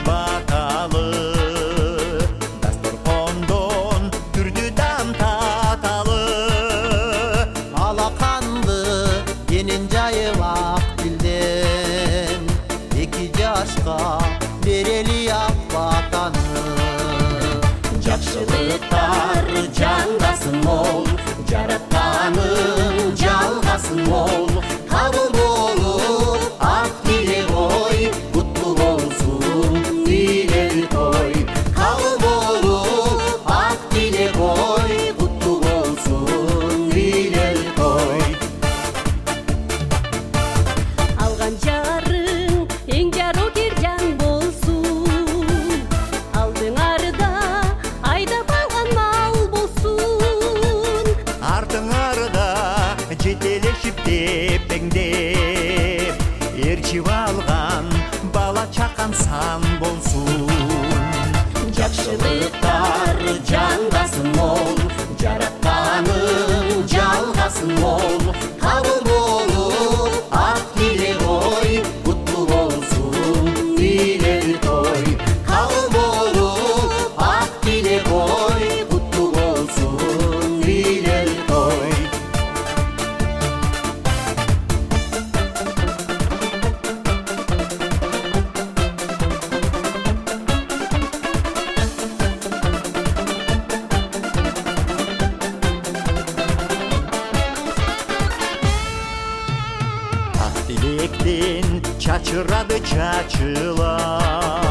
баталы, дасторкондон түрдү дам таталы. Алаканды енин жайып ак тилден, 2 жашка берели ак батаны. Жакшылыктар жаңдасын мол, жаратканың жалгасын мол. Кабыл болуп ак тилек ой, куттуу болсун үйлери той. Кабыл болуп ак тилек ой, куттуу болсун үйлери той. Алган жарың эң жарокер жан болсун, алдыңарда айдап алган мал болсун. Артыңарда жетелешип тепеңдеп, ээрчип алган бала чакан сан болсун. Жакшылыктар жаңдасын мол, жаратканың жалгасын мол. Кабыл болуп ак тилек ой, куттуу болсун үйлери той. Кабыл болуп ак тилек ой, куттуу болсун үйлери той. Ак тилектен чачырады чачылар,